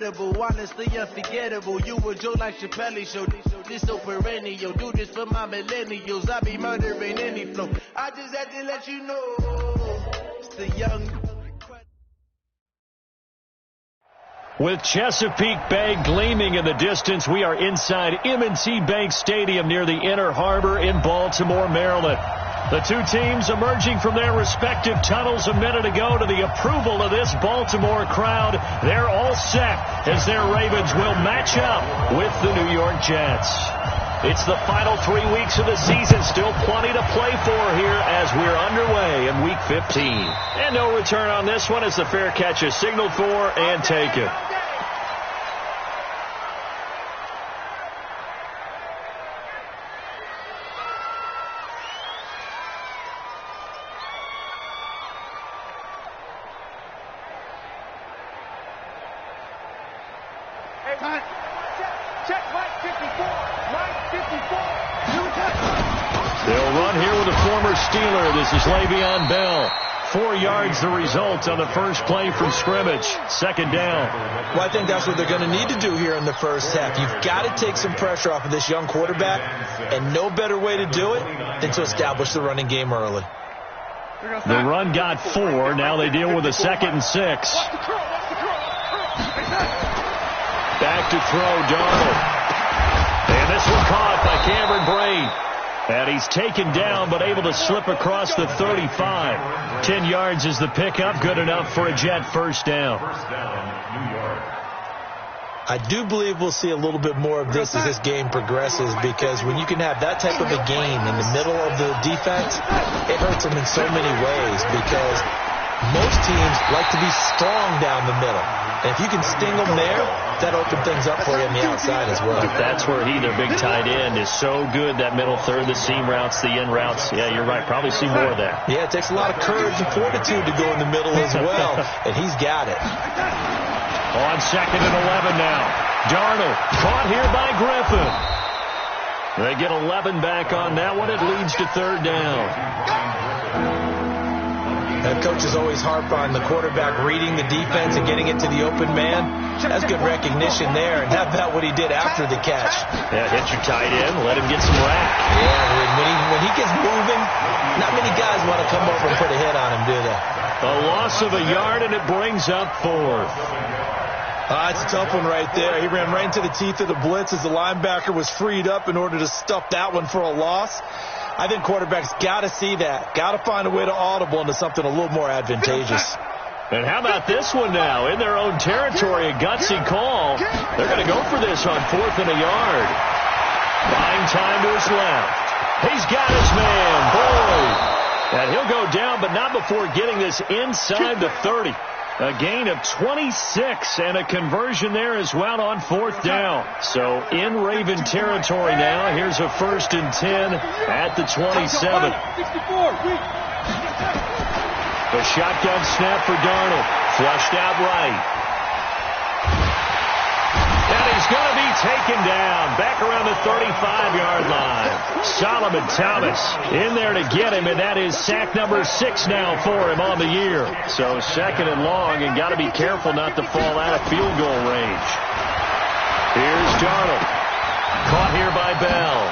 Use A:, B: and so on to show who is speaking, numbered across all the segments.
A: Honestly unforgettable. You a Joe like Chappelle show. This so perennial. Do this for my millennials. I be murdering any flow. I just had to let you know. It's the young.
B: With Chesapeake Bay gleaming in the distance, we are inside M&T Bank Stadium near the Inner Harbor in Baltimore, Maryland. The two teams emerging from their respective tunnels a minute ago to the approval of this Baltimore crowd. They're all set as their Ravens will match up with the New York Jets. It's the final 3 weeks of the season. Still plenty to play for here as we're underway in Week 15. And no return on this one as the fair catch is signaled for and taken. They'll run here with a former Steeler. This is Le'Veon Bell. 4 yards the result on the first play from scrimmage. Second down.
C: Well, I think that's what they're going to need to do here in the first half. You've got to take some pressure off of this young quarterback, and no better way to do it than to establish the running game early.
B: The run got 4. Now they deal with a 2nd and 6. Back to throw, Darnold. And this one caught by Cameron Braid. And he's taken down but able to slip across the 35. 10 yards is the pickup. Good enough for a Jet first down.
C: I do believe we'll see a little bit more of this as this game progresses, because when you can have that type of a game in the middle of the defense, it hurts them in so many ways, because most teams like to be strong down the middle. And if you can sting them there, that opens things up for you on the outside as well.
B: That's where their big tight end, is so good, that middle third, the seam routes, the in routes. Yeah, you're right. Probably see more of that.
C: Yeah, it takes a lot of courage and fortitude to go in the middle as well, and he's got it.
B: On 2nd and 11 now. Darnold caught here by Griffin. They get 11 back on that one. It leads to 3rd down.
C: That coaches always harp on the quarterback reading the defense and getting it to the open man. That's good recognition there. And how about what he did after the catch?
B: Yeah, hit your tight end, let him get some rack.
C: Yeah, when he gets moving, not many guys want to come over and put a hit on him, do they?
B: A loss of a yard, and it brings up 4th.
C: It's a tough one right there. He ran right into the teeth of the blitz as the linebacker was freed up in order to stuff that one for a loss. I think quarterbacks got to see that. Got to find a way to audible into something a little more advantageous.
B: And how about this one now? In their own territory, a gutsy call. They're going to go for this on 4th and a yard. Buying time to his left. He's got his man, Boyd. And he'll go down, but not before getting this inside the 30. A gain of 26 and a conversion there as well on 4th down. So in Raven territory now. Here's a 1st and 10 at the 27. The shotgun snap for Darnold. Flushed out right. And he's going to be taken down back around the 35-yard line. Solomon Thomas in there to get him, and that is sack number 6 now for him on the year. So 2nd and long, and got to be careful not to fall out of field goal range. Here's Darnold. Caught here by Bell.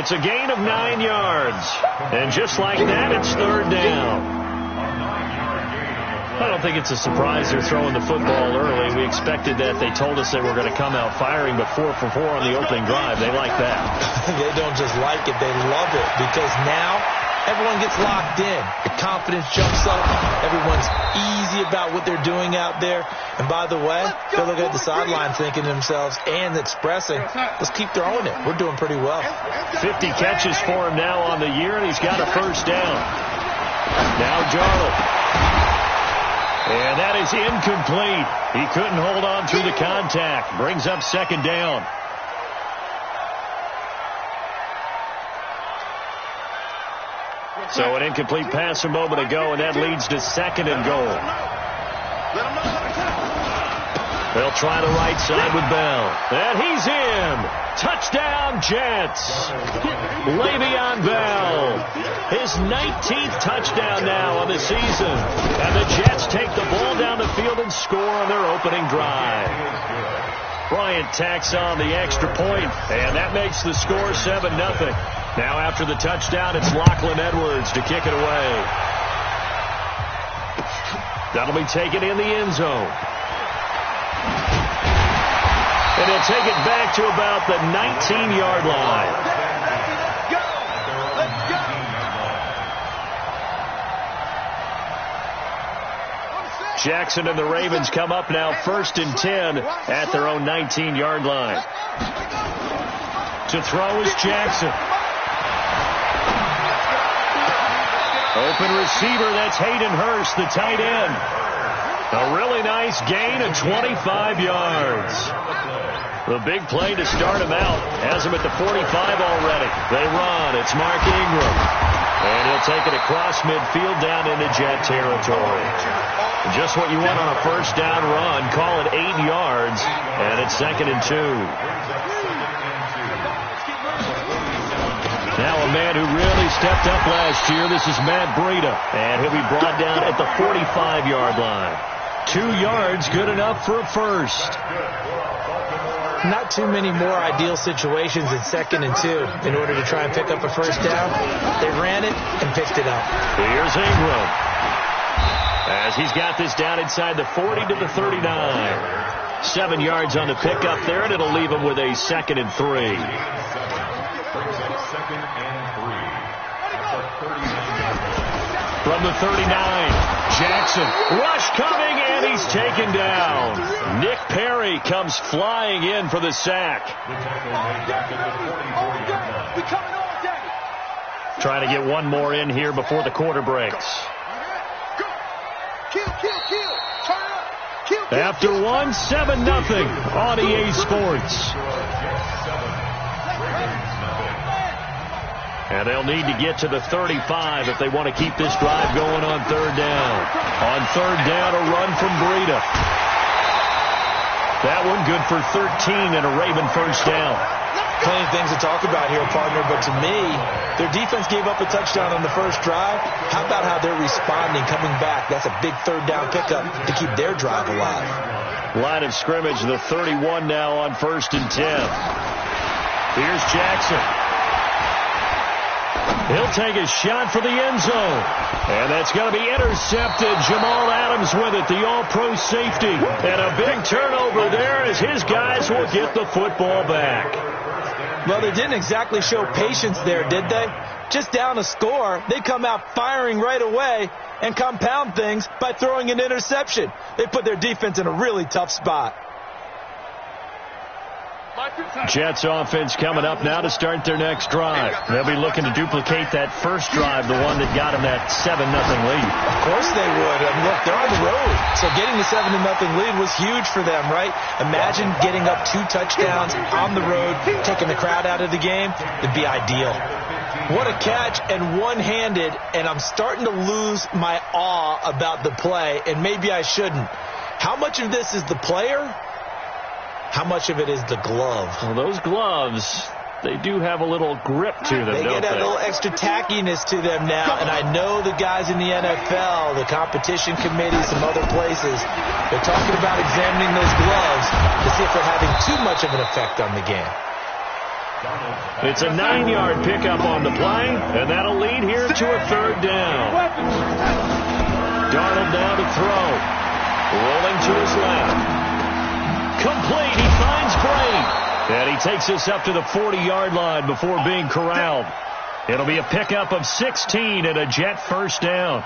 B: It's a gain of 9 yards. And just like that, it's 3rd down. I don't think it's a surprise they're throwing the football early. We expected that. They told us they were going to come out firing, but 4 for 4 on the opening drive. They like that.
C: They don't just like it. They love it, because now everyone gets locked in. The confidence jumps up. Everyone's easy about what they're doing out there. And by the way, they're looking at the sideline thinking to themselves and expressing, let's keep throwing it. We're doing pretty well.
B: 50 catches for him now on the year, and he's got a 1st down. Now Darnold. And that is incomplete. He couldn't hold on through the contact. Brings up 2nd down. So an incomplete pass a moment ago, and that leads to 2nd and goal. They'll try the right side with Bell. And he's in. Touchdown, Jets. Le'Veon Bell. His 19th touchdown now on the season. And the Jets take the ball down the field and score on their opening drive. Bryant tacks on the extra point, and that makes the score 7-0. Now after the touchdown, it's Lachlan Edwards to kick it away. That'll be taken in the end zone. And he'll take it back to about the 19-yard line. Jackson and the Ravens come up now 1st and 10 at their own 19-yard line. To throw is Jackson. Open receiver, that's Hayden Hurst, the tight end. A really nice gain of 25 yards. The big play to start him out. Has him at the 45 already. They run. It's Mark Ingram. And he'll take it across midfield down into Jet territory. Just what you want on a first down run. Call it 8 yards. And it's 2nd and 2. Now a man who really stepped up last year. This is Matt Breida. And he'll be brought down at the 45-yard line. 2 yards, good enough for a first.
C: Not too many more ideal situations in 2nd and 2 in order to try and pick up a first down. They ran it and picked it up.
B: Here's Ingram. As he's got this down inside the 40 to the 39. 7 yards on the pickup there, and it'll leave him with a 2nd and 3. From the 39, Jackson, rush coming, and he's taken down. Nick Perry comes flying in for the sack. Trying to get one more in here before the quarter breaks. After one, 7-0 on EA Sports. And they'll need to get to the 35 if they want to keep this drive going on 3rd down. On 3rd down, a run from Breida. That one good for 13 and a Raven first down.
C: Plenty of things to talk about here, partner, but to me, their defense gave up a touchdown on the first drive. How about how they're responding, coming back? That's a big 3rd down pickup to keep their drive alive.
B: Line of scrimmage, the 31 now on 1st and 10. Here's Jackson. He'll take a shot for the end zone. And that's going to be intercepted. Jamal Adams with it, the all-pro safety. And a big turnover there as his guys will get the football back.
C: Well, they didn't exactly show patience there, did they? Just down a score, they come out firing right away and compound things by throwing an interception. They put their defense in a really tough spot.
B: Jets offense coming up now to start their next drive. They'll be looking to duplicate that first drive, the one that got them that 7-0 lead.
C: Of course they would. I mean, look, they're on the road. So getting the 7-0 lead was huge for them, right? Imagine getting up 2 touchdowns on the road, taking the crowd out of the game. It'd be ideal. What a catch, and one-handed, and I'm starting to lose my awe about the play, and maybe I shouldn't. How much of this is the player? How much of it is the glove?
B: Well, those gloves, they do have a little grip to them,
C: they
B: don't
C: get a
B: they?
C: little extra tackiness to them now, and I know the guys in the NFL, the competition committee, some other places, they're talking about examining those gloves to see if they're having too much of an effect on the game.
B: It's a 9-yard pickup on the play, and that'll lead here to a 3rd down. Darnold now to throw. Rolling to his left. Complete. He finds Bray. And he takes us up to the 40-yard line before being corralled. It'll be a pickup of 16 and a Jet first down.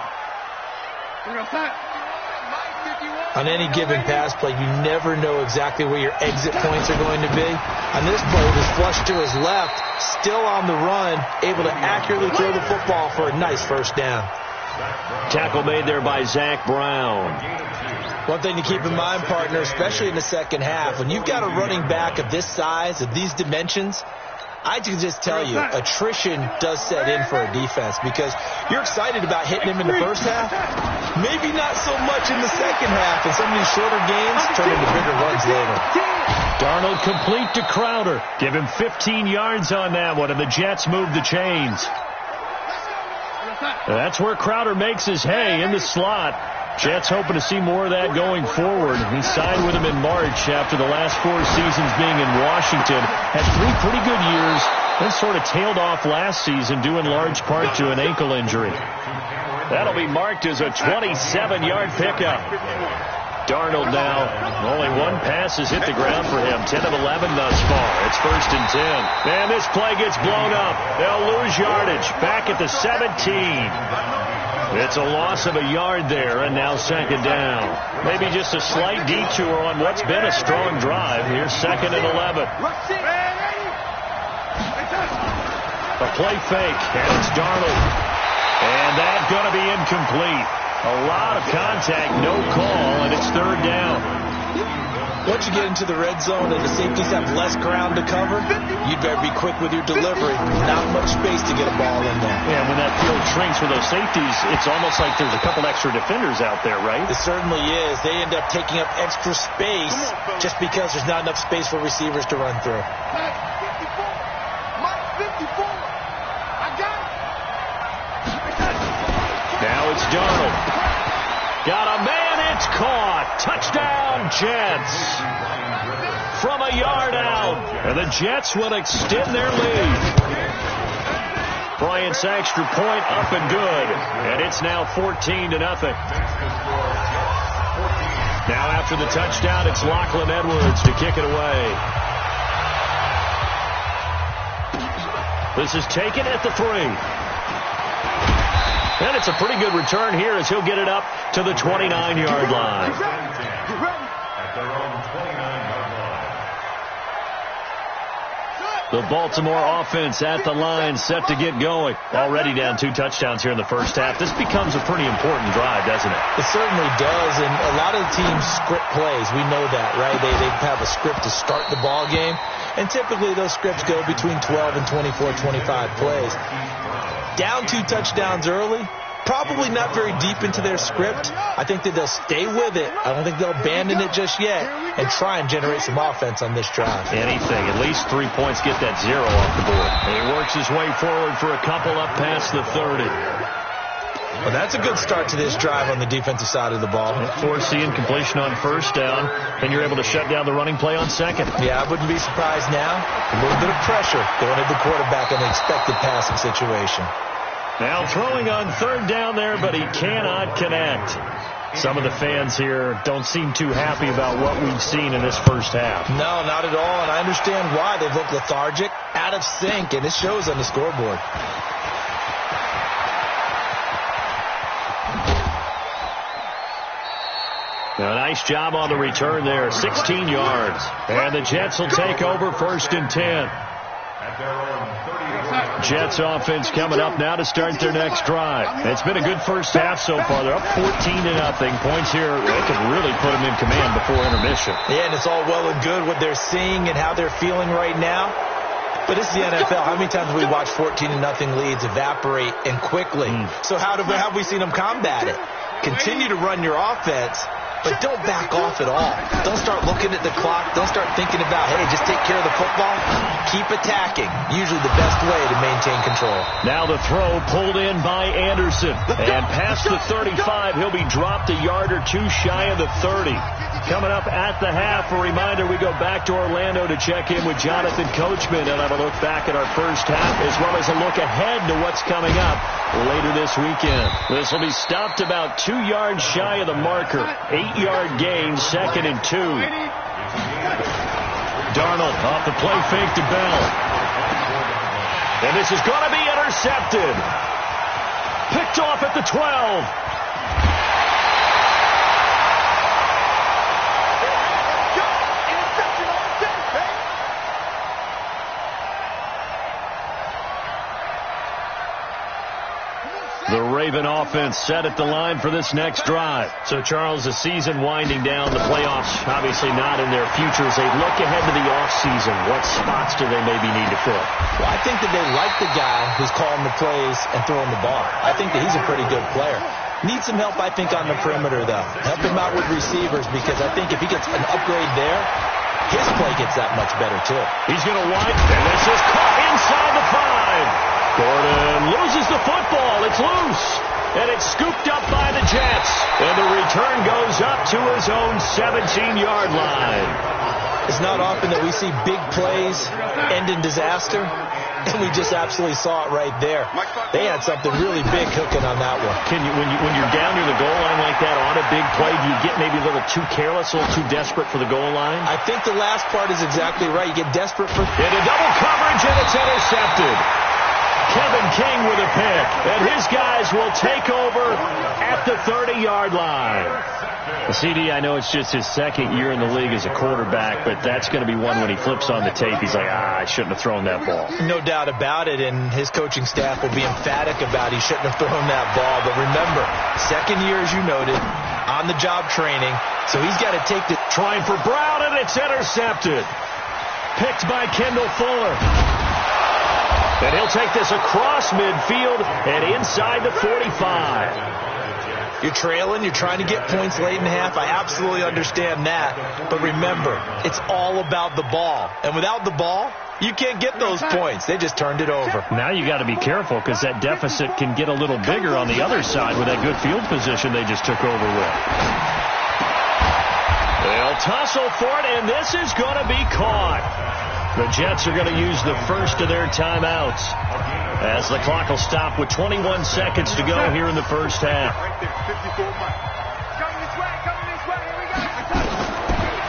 C: On any given pass play, you never know exactly where your exit points are going to be. On this play, it was flushed to his left, still on the run, able to accurately throw the football for a nice first down.
B: Tackle made there by Zach Brown.
C: One thing to keep in mind, partner, especially in the second half, when you've got a running back of this size, of these dimensions, I can just tell you, attrition does set in for a defense because you're excited about hitting him in the first half. Maybe not so much in the second half, and some of these shorter games turn into bigger runs later.
B: Darnold complete to Crowder. Give him 15 yards on that one, and the Jets move the chains. That's where Crowder makes his hay in the slot. Jets hoping to see more of that going forward. He signed with him in March after the last 4 seasons being in Washington. Had 3 pretty good years, then sort of tailed off last season due in large part to an ankle injury. That'll be marked as a 27-yard pickup. Darnold now, only 1 pass has hit the ground for him. 10 of 11 thus far. It's 1st and 10. And this play gets blown up. They'll lose yardage. Back at the 17. It's a loss of a yard there, and now 2nd down. Maybe just a slight detour on what's been a strong drive. Here's 2nd and 11. A play fake, and it's Darnold. And that's going to be incomplete. A lot of contact, no call, and it's 3rd down.
C: Once you get into the red zone and the safeties have less ground to cover, you'd better be quick with your delivery. Not much space to get a ball in there.
B: Yeah, when that field shrinks with those safeties, it's almost like there's a couple extra defenders out there, right?
C: It certainly is. They end up taking up extra space just because there's not enough space for receivers to run through.
B: Now it's Darnold. Got a man, it's caught. Touchdown, Jets. From a yard out. And the Jets will extend their lead. Bryant's extra point up and good. And it's now 14-0. Now after the touchdown, it's Lachlan Edwards to kick it away. This is taken at the 3. And it's a pretty good return here as he'll get it up to the 29-yard line. The Baltimore offense at the line, set to get going. Already down 2 touchdowns here in the first half. This becomes a pretty important drive, doesn't it?
C: It certainly does, and a lot of the teams script plays. We know that, right? They have a script to start the ball game, and typically those scripts go between 12 and 24, 25 plays. Down 2 touchdowns early, probably not very deep into their script. I think that they'll stay with it. I don't think they'll abandon it just yet and try and generate some offense on this drive.
B: Anything. At least 3 points, get that 0 off the board. And he works his way forward for a couple up past the 30.
C: Well, that's a good start to this drive on the defensive side of the ball.
B: Forcing completion on 1st down, then you're able to shut down the running play on 2nd.
C: Yeah, I wouldn't be surprised now. A little bit of pressure going at the quarterback in the expected passing situation.
B: Now throwing on 3rd down there, but he cannot connect. Some of the fans here don't seem too happy about what we've seen in this first half.
C: No, not at all, and I understand why. They look lethargic, out of sync, and it shows on the scoreboard.
B: A nice job on the return there, 16 yards. And the Jets will take over 1st and 10. Jets offense coming up now to start their next drive. It's been a good first half so far. They're up 14-0. Points here, they could really put them in command before intermission.
C: Yeah, and it's all well and good what they're seeing and how they're feeling right now. But this is the NFL. How many times have we watched 14-0 leads evaporate and quickly? So how have we seen them combat it? Continue to run your offense, but don't back off at all. Don't start looking at the clock. Don't start thinking about, hey, just take care of the football. Keep attacking. Usually the best way to maintain control.
B: Now the throw pulled in by Anderson. And past the 35, he'll be dropped a yard or 2 shy of the 30. Coming up at the half, a reminder, we go back to Orlando to check in with Jonathan Coachman and have a look back at our first half, as well as a look ahead to what's coming up later this weekend. This will be stopped about 2 yards shy of the marker. 8-yard gain, 2nd and 2. Darnold off the play fake to Bell. And this is going to be intercepted. Picked off at the 12. The Ravens Raven offense set at the line for this next drive. So, Charles, the season winding down, the playoffs obviously not in their future. As they look ahead to the offseason, what spots do they maybe need to fill?
C: Well, I think that they like the guy who's calling the plays and throwing the ball. I think that he's a pretty good player. Needs some help, I think, on the perimeter, though. Help him out with receivers, because I think if he gets an upgrade there, his play gets that much better, too.
B: He's going to wipe, and this is caught inside the 5. Gordon loses the football. It's loose, and it's scooped up by the Jets. And the return goes up to his own 17-yard line.
C: It's not often that we see big plays end in disaster, and we just absolutely saw it right there. They had something really big cooking on that one.
B: Can you, when you're down near the goal line like that on a big play, do you get maybe a little too careless, a little too desperate for the goal line?
C: I think the last part is exactly right. You get desperate for...
B: Into double coverage, and it's intercepted. Kevin King with a pick, and his guys will take over at the 30-yard line. CD, I know it's just his second year in the league as a quarterback, but that's going to be one when he flips on the tape. He's like, I shouldn't have thrown that ball.
C: No doubt about it, and his coaching staff will be emphatic about he shouldn't have thrown that ball. But remember, second year, as you noted, on-the-job training, so he's got to take the...
B: Trying for Brown, and it's intercepted. Picked by Kendall Fuller. And he'll take this across midfield and inside the 45.
C: You're trailing. You're trying to get points late in the half. I absolutely understand that. But remember, it's all about the ball. And without the ball, you can't get those points. They just turned it over.
B: Now you got to be careful, because that deficit can get a little bigger on the other side with that good field position they just took over with. They'll tussle for it, and this is going to be caught. The Jets are going to use the first of their timeouts as the clock will stop with 21 seconds to go here in the first half.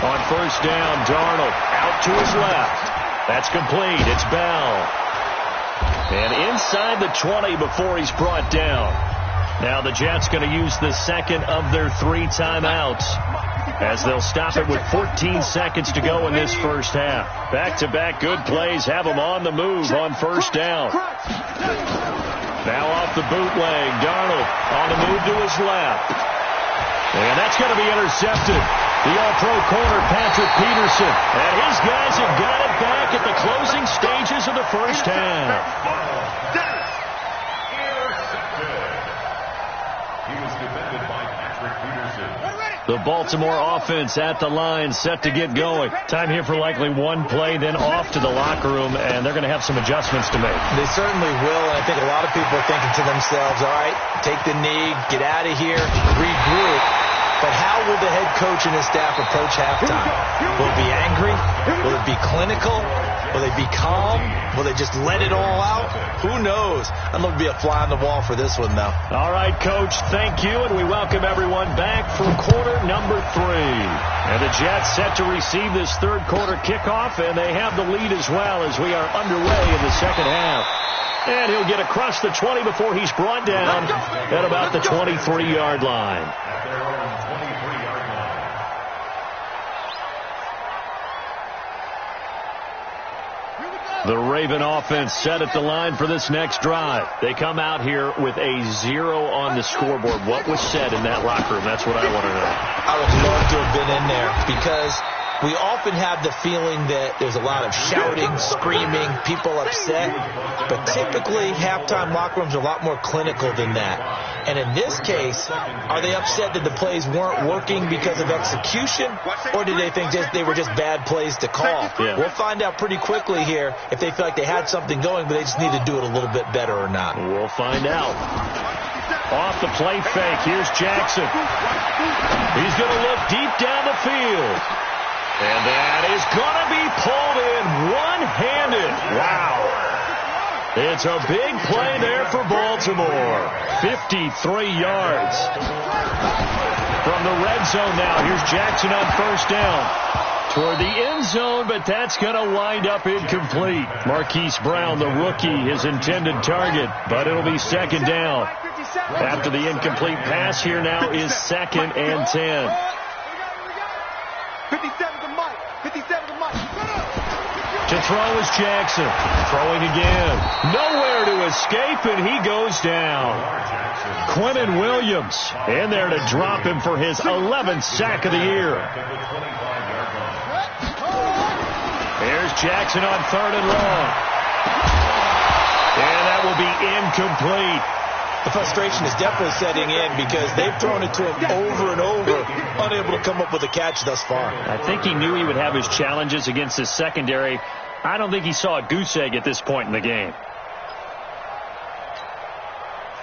B: On first down, Darnold out to his left. That's complete. It's Bell. And inside the 20 before he's brought down. Now the Jets going to use the second of their 3 timeouts, as they'll stop it with 14 seconds to go in this first half. Back-to-back good plays have them on the move on first down. Now off the bootleg, Darnold on the move to his left. And that's going to be intercepted. The all-pro corner, Patrick Peterson. And his guys have got it back at the closing stages of the first half. The Baltimore offense at the line, set to get going. Time here for likely one play, then off to the locker room, and they're going to have some adjustments to make.
C: They certainly will, and I think a lot of people are thinking to themselves, all right, take the knee, get out of here, regroup. But how will the head coach and his staff approach halftime? Will it be angry? Will it be clinical? Will they be calm? Will they just let it all out? Who knows? I'm going to be a fly on the wall for this one, though.
B: All right, Coach, thank you, and we welcome everyone back for quarter number 3. And the Jets set to receive this third quarter kickoff, and they have the lead as well as we are underway in the second half. And he'll get across the 20 before he's brought down at about the 23-yard line. The Raven offense set at the line for this next drive. They come out here with a 0 on the scoreboard. What was said in that locker room? That's what I want to know.
C: I would love to have been in there, because we often have the feeling that there's a lot of shouting, screaming, people upset. But typically, halftime locker rooms are a lot more clinical than that. And in this case, are they upset that the plays weren't working because of execution? Or do they think they were just bad plays to call?
B: Yeah.
C: We'll find out pretty quickly here if they feel like they had something going, but they just need to do it a little bit better or not.
B: We'll find out. Off the play fake, here's Jackson. He's going to look deep down the field. And that is going to be pulled in one-handed. Wow. It's a big play there for Baltimore. 53 yards. From the red zone now, here's Jackson on first down. Toward the end zone, but that's going to wind up incomplete. Marquise Brown, the rookie, his intended target, but it'll be second down. After the incomplete pass, here now is 2nd and 10. To throw is Jackson. Throwing again. Nowhere to escape, and he goes down. Quinnen Williams in there to drop him for his 11th sack of the year. Here's Jackson on 3rd and long. And that will be incomplete.
C: The frustration is definitely setting in because they've thrown it to him over and over, unable to come up with a catch thus far.
B: I think he knew he would have his challenges against his secondary. I don't think he saw a goose egg at this point in the game.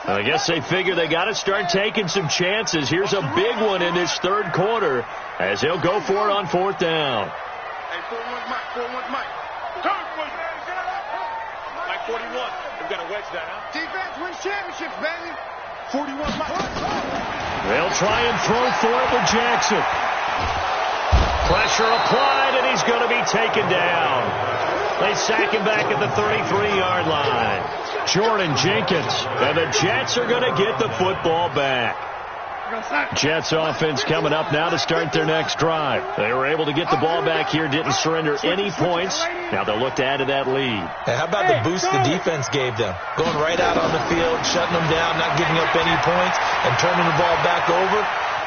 B: I guess they figure they got to start taking some chances. Here's a big one in this 3rd quarter as he'll go for it on 4th down.
D: Hey, 4-1 Mike, 4-1 Mike. Mike 41. We've got to wedge that, huh? Defense wins championships, baby. 41 Mike.
B: They'll try and throw for it with Jackson. Pressure applied, and he's going to be taken down. They sack him back at the 33-yard line. Jordan Jenkins, and the Jets are going to get the football back. Jets offense coming up now to start their next drive. They were able to get the ball back here, didn't surrender any points. Now they'll look to add to that lead.
C: Hey, how about the boost the defense gave them? Going right out on the field, shutting them down, not giving up any points, and turning the ball back over.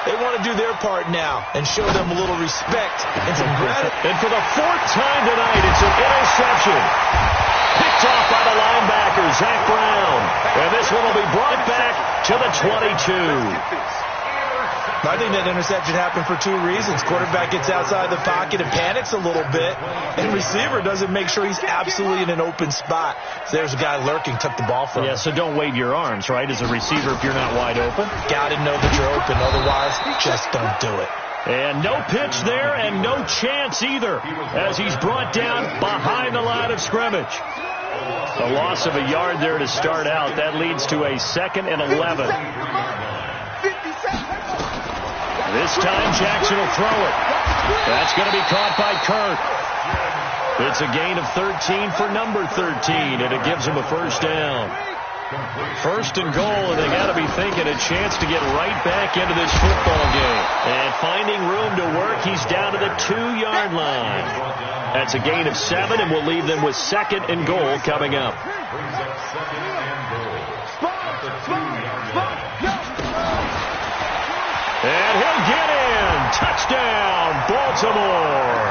C: They want to do their part now and show them a little respect and some gratitude.
B: And for the 4th time tonight, it's an interception. Picked off by the linebacker, Zach Brown. And this one will be brought back to the 22.
C: I think that interception happened for 2 reasons. Quarterback gets outside the pocket and panics a little bit, and receiver doesn't make sure he's absolutely in an open spot. So there's a guy lurking, took the ball from him.
B: Yeah, so don't wave your arms, right, as a receiver if you're not wide open.
C: Got to know that you're open, otherwise just don't do it.
B: And no pitch there and no chance either as he's brought down behind the line of scrimmage. A loss of a yard there to start out. That leads to a 2nd and 11. This time Jackson will throw it. That's going to be caught by Kirk. It's a gain of 13 for number 13, and it gives him a 1st down. 1st and goal, and they got to be thinking a chance to get right back into this football game. And finding room to work, he's down to the 2-yard line. That's a gain of 7, and we'll leave them with 2nd and goal coming up. And he'll get in. Touchdown, Baltimore.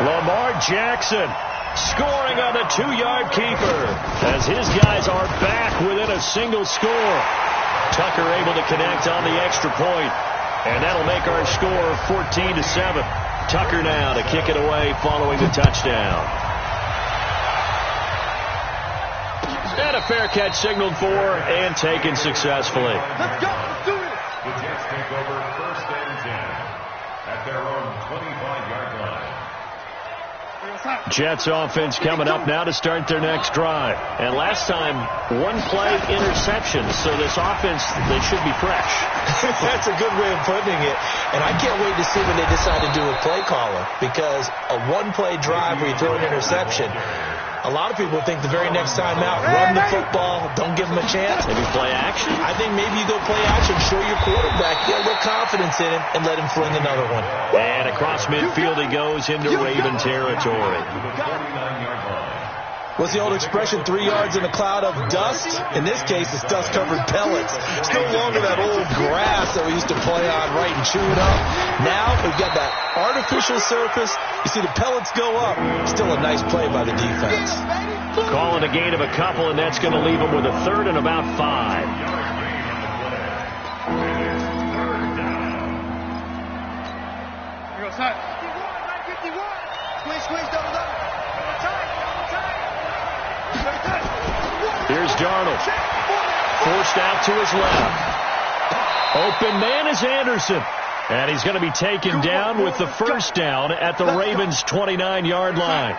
B: Lamar Jackson scoring on the 2-yard keeper as his guys are back within a single score. Tucker able to connect on the extra point, and that'll make our score 14-7. Tucker now to kick it away following the touchdown. And a fair catch signaled for and taken successfully.
D: Let's go. Let's do it.
E: The Jets take over 1st and 10 at their own 25-yard line.
B: Jets offense coming up now to start their next drive. And last time, 1-play interception. So this offense, they should be fresh.
C: That's a good way of putting it. And I can't wait to see when they decide to do a play caller, because a 1-play drive where you throw an interception, a lot of people think the very next time out, run the football, don't give them a chance.
B: Maybe play action?
C: I think maybe you go play action, show your quarterback, get a little confidence in him, and let him fling another one.
B: And across midfield he goes into Raven territory.
C: What's the old expression, 3 yards in a cloud of dust? In this case, it's dust-covered pellets. It's no longer that old grass that we used to play on, right, and chew it up. Now we've got that artificial surface. You see the pellets go up. Still a nice play by the defense.
B: Calling a gain of a couple, and that's going to leave them with a 3rd and about 5.
D: Here goes Hut. 51. Squeeze, double.
B: Here's Darnold. Forced out to his left. Open man is Anderson. And he's going to be taken down with the 1st down at the Ravens' 29-yard line.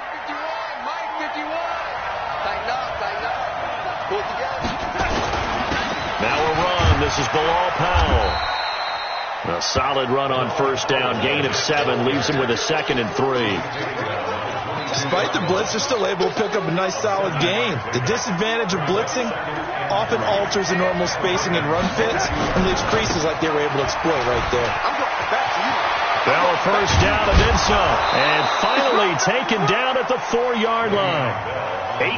B: Now a run. This is Bilal Powell. A solid run on 1st down. Gain of 7 leaves him with a 2nd and 3.
C: Despite the blitz, they're still able to pick up a nice, solid gain. The disadvantage of blitzing often alters the normal spacing and run fits and leaves creases like they were able to exploit right there.
D: I'm going back to you.
B: Well, a first down and then some. And finally taken down at the 4-yard line.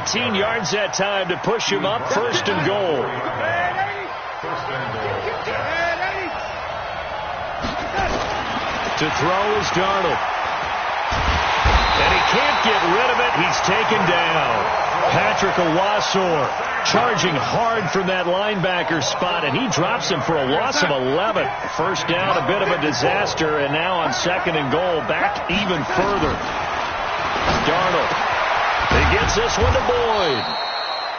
B: 18 yards that time to push him up. First and goal. To throw is Darnold. And he can't get rid of it. He's taken down. Patrick Owasor charging hard from that linebacker spot, and he drops him for a loss of 11. First down, a bit of a disaster, and now on second and goal, back even further. Darnold. He gets this one to Boyd.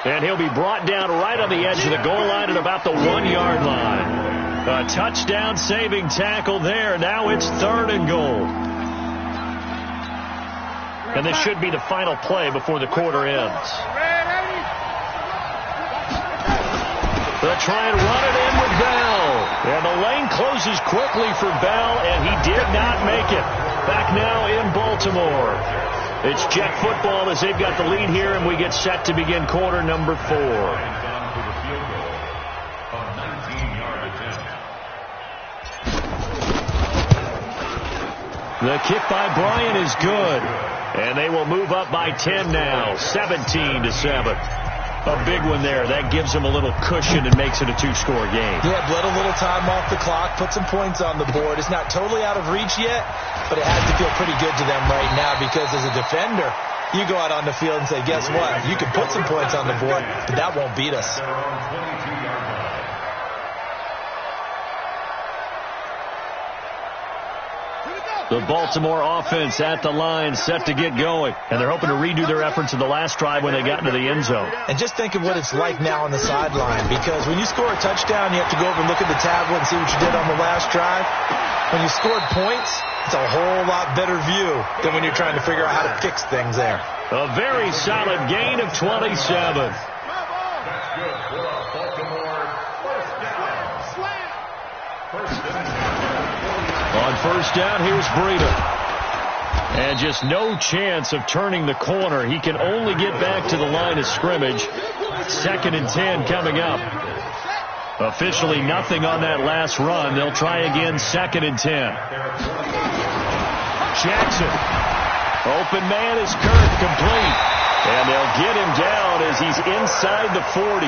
B: And he'll be brought down right on the edge of the goal line at about the 1-yard line. A touchdown-saving tackle there. Now it's third and goal. And this should be the final play before the quarter ends. They'll try and run it in with Bell. And the lane closes quickly for Bell, and he did not make it. Back now in Baltimore. It's Jet football as they've got the lead here, and we get set to begin quarter number 4. The kick by Bryant is good. And they will move up by 10 now, 17-7. A big one there. That gives them a little cushion and makes it a 2-score game.
C: Yeah, bled a little time off the clock, put some points on the board. It's not totally out of reach yet, but it has to feel pretty good to them right now because as a defender, you go out on the field and say, guess what? You can put some points on the board, but that won't beat us.
B: The Baltimore offense at the line, set to get going. And they're hoping to redo their efforts in the last drive when they got into the end zone.
C: And just think of what it's like now on the sideline, because when you score a touchdown, you have to go over and look at the tablet and see what you did on the last drive. When you scored points, it's a whole lot better view than when you're trying to figure out how to fix things there.
B: A very solid gain of 27.
E: That's good for Baltimore. First down.
B: On first down, here's Breida. And just no chance of turning the corner. He can only get back to the line of scrimmage. Second and 10 coming up. Officially nothing on that last run. They'll try again, second and 10. Jackson. Open man is Kirk, complete. And they'll get him down as he's inside the 40.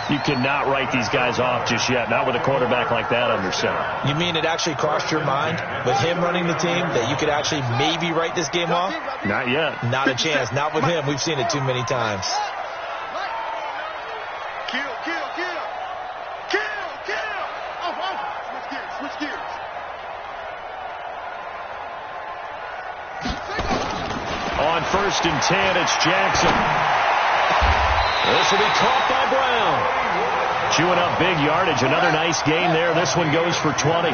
B: You cannot write these guys off just yet, not with a quarterback like that under center.
C: You mean it actually crossed your mind with him running the team that you could actually maybe write this game off?
B: Not yet.
C: Not a chance. Not with him. We've seen it too many times.
D: Kill. Switch gears.
B: On first and 10, it's Jackson. This will be caught by Brown. Chewing up big yardage. Another nice gain there. This one goes for 20.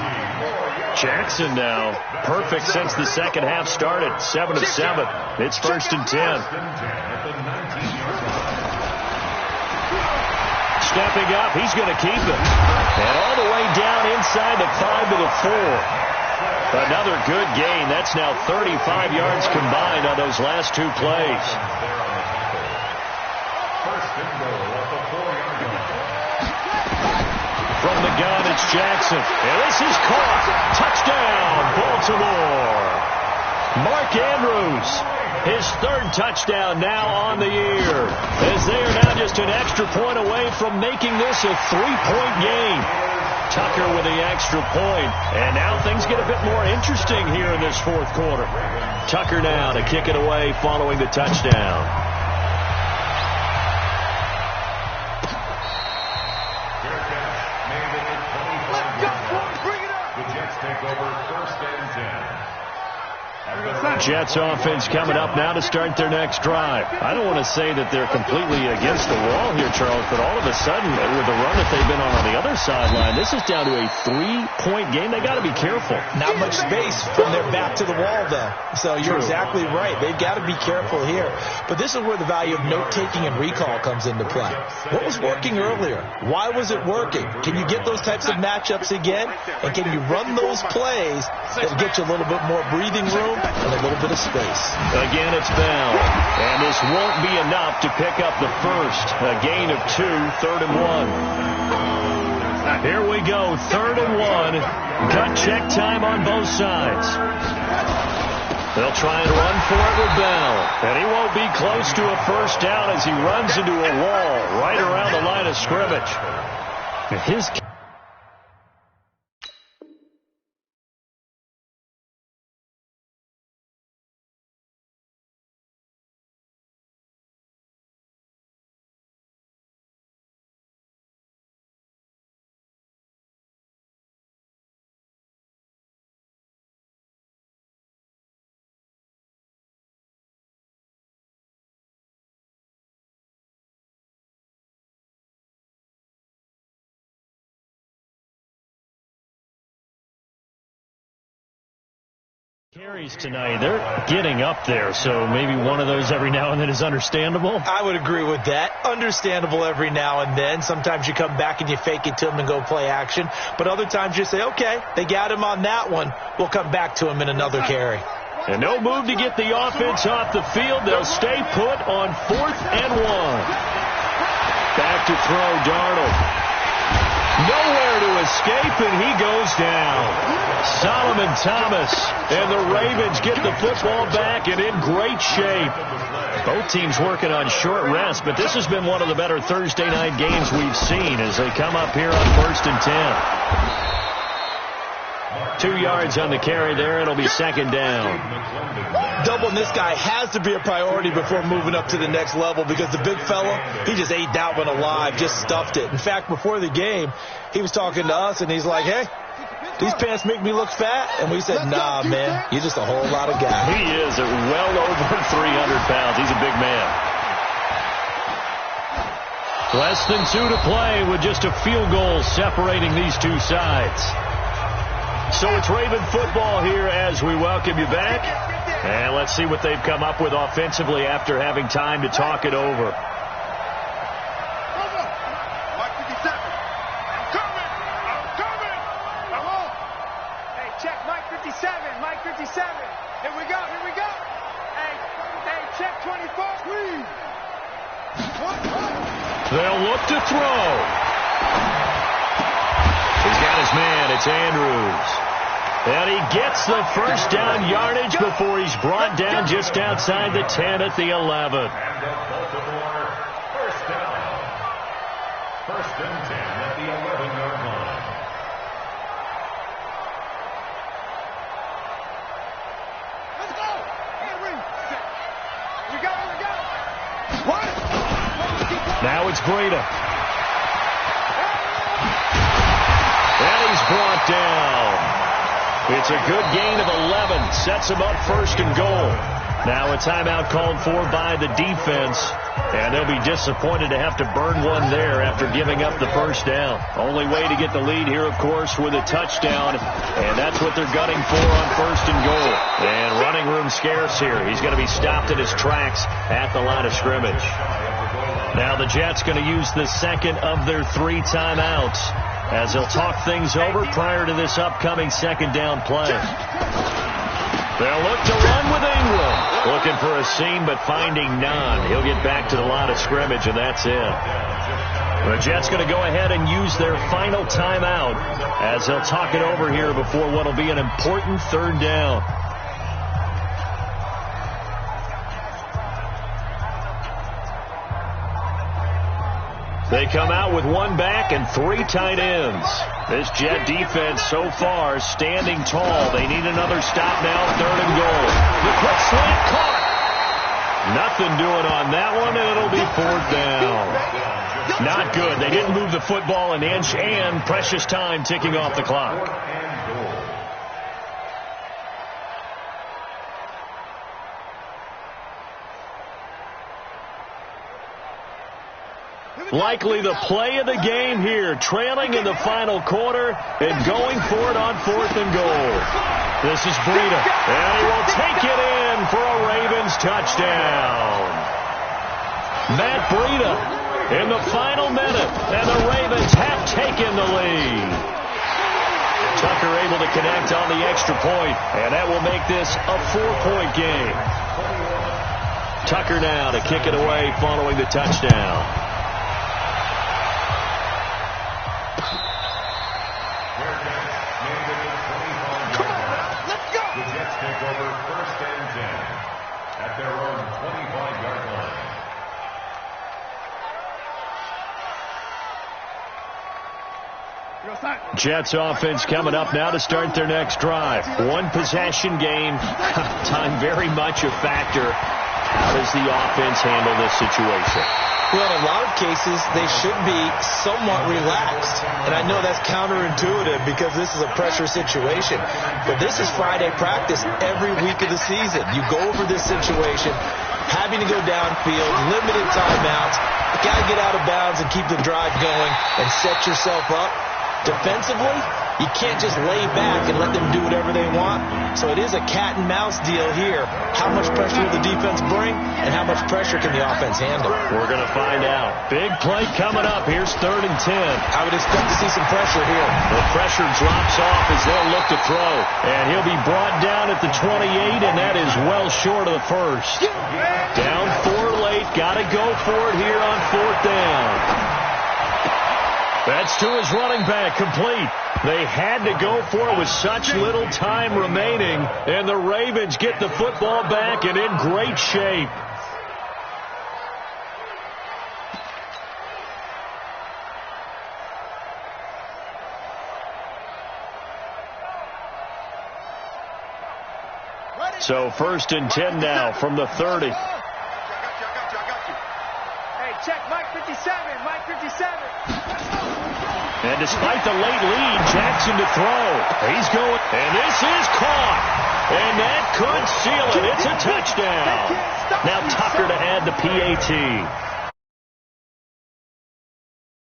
B: Jackson now perfect since the second half started. 7 of 7. It's first and 10. Stepping up. He's going to keep it. And all the way down inside the 5 to the 4. Another good gain. That's now 35 yards combined on those last 2 plays. From the gun, it's Jackson. And this is caught. Touchdown, Baltimore. Mark Andrews, his 3rd touchdown now on the year. As they are now just an extra point away from making this a 3-point game. Tucker with the extra point. And now things get a bit more interesting here in this 4th quarter. Tucker now to kick it away following the touchdown. Jets offense coming up now to start their next drive. I don't want to say that they're completely against the wall here, Charles, but all of a sudden, with the run that they've been on the other sideline, this is down to a 3-point game. They got to be careful.
C: Not much space from their back to the wall, though. So you're exactly right. They've got to be careful here. But this is where the value of note-taking and recall comes into play. What was working earlier? Why was it working? Can you get those types of matchups again? And can you run those plays that'll get you a little bit more breathing room and a little bit of space?
B: Again, it's Bell. And this won't be enough to pick up the first. A gain of 2, 3rd and 1. Here we go, 3rd and 1. Gut check time on both sides. They'll try and run for it with Bell. And he won't be close to a first down as he runs into a wall right around the line of scrimmage. His carries tonight, they're getting up there, so maybe one of those every now and then is understandable.
C: I would agree with that. Understandable every now and then. Sometimes you come back and you fake it to him and go play action. But other times you say, okay, they got him on that one. We'll come back to him in another carry.
B: And no move to get the offense off the field. They'll stay put on 4th and 1. Back to throw, Darnold. Nowhere to escape, and he goes down. Solomon Thomas and the Ravens get the football back and in great shape. Both teams working on short rest, but this has been one of the better Thursday night games we've seen as they come up here on 1st and 10. 2 yards on the carry there. It'll be 2nd down.
C: Doubling this guy has to be a priority before moving up to the next level because the big fella, he just ate that one alive, just stuffed it. In fact, before the game, he was talking to us, and he's like, hey, these pants make me look fat. And we said, nah, man, you're just a whole lot of guy.
B: He is at well over 300 pounds. He's a big man. Less than 2 to play with just a field goal separating these two sides. So it's Raven football here as we welcome you back. And let's see what they've come up with offensively after having time to talk it over.
D: Mike 57. I'm coming. Hello?
F: Hey, check Mike 57. Mike 57. Here we go. Hey, check 24. Please.
B: They'll look to throw. He's got his man. It's Andrews. And he gets the first down yardage before he's brought down just outside the 10 at the 11.
E: And Baltimore, first down. 1st and 10 at the 11-yard line.
F: Let's go. We go. What?
B: Now it's Breida. And he's brought down. It's a good gain of 11. Sets him up 1st and goal. Now a timeout called for by the defense. And they'll be disappointed to have to burn one there after giving up the first down. Only way to get the lead here, of course, with a touchdown. And that's what they're gunning for on 1st and goal. And running room scarce here. He's going to be stopped in his tracks at the line of scrimmage. Now the Jets going to use the second of their 3 timeouts as they'll talk things over prior to this upcoming 2nd down play. They'll look to run with Ingram. Looking for a seam, but finding none. He'll get back to the line of scrimmage, and that's it. The Jets going to go ahead and use their final timeout as they'll talk it over here before what will be an important 3rd down. They come out with 1 back and 3 tight ends. This Jet defense so far standing tall. They need another stop now, 3rd and goal. The quick slant caught. Nothing doing on that one, and it'll be 4th down. Not good. They didn't move the football an inch, and precious time ticking off the clock. Likely the play of the game here, trailing in the final quarter and going for it on 4th and goal. This is Breida, and he will take it in for a Ravens touchdown. Matt Breida in the final minute, and the Ravens have taken the lead. Tucker able to connect on the extra point, and that will make this a 4-point game. Tucker now to kick it away following the touchdown. Jets offense coming up now to start their next drive. One possession game. Time very much a factor. How does the offense handle this situation?
C: Well, in a lot of cases, they should be somewhat relaxed. And I know that's counterintuitive because this is a pressure situation. But this is Friday practice every week of the season. You go over this situation, having to go downfield, limited timeouts. You got to get out of bounds and keep the drive going and set yourself up. Defensively, you can't just lay back and let them do whatever they want. So it is a cat and mouse deal here. How much pressure will the defense bring, and how much pressure can the offense handle?
B: We're going to find out. Big play coming up. Here's 3rd and 10.
C: I would expect to see some pressure here.
B: The pressure drops off as they'll look to throw. And he'll be brought down at the 28, and that is well short of the first. Down 4 late. Got to go for it here on 4th down. That's to his running back, complete. They had to go for it with such little time remaining, and the Ravens get the football back and in great shape. So 1st and 10 now from the 30.
F: Hey, check Mike 57, Mike 57.
B: And despite the late lead, Jackson to throw. He's going, and this is caught. And that could seal it. It's a touchdown. Now Tucker to add the PAT.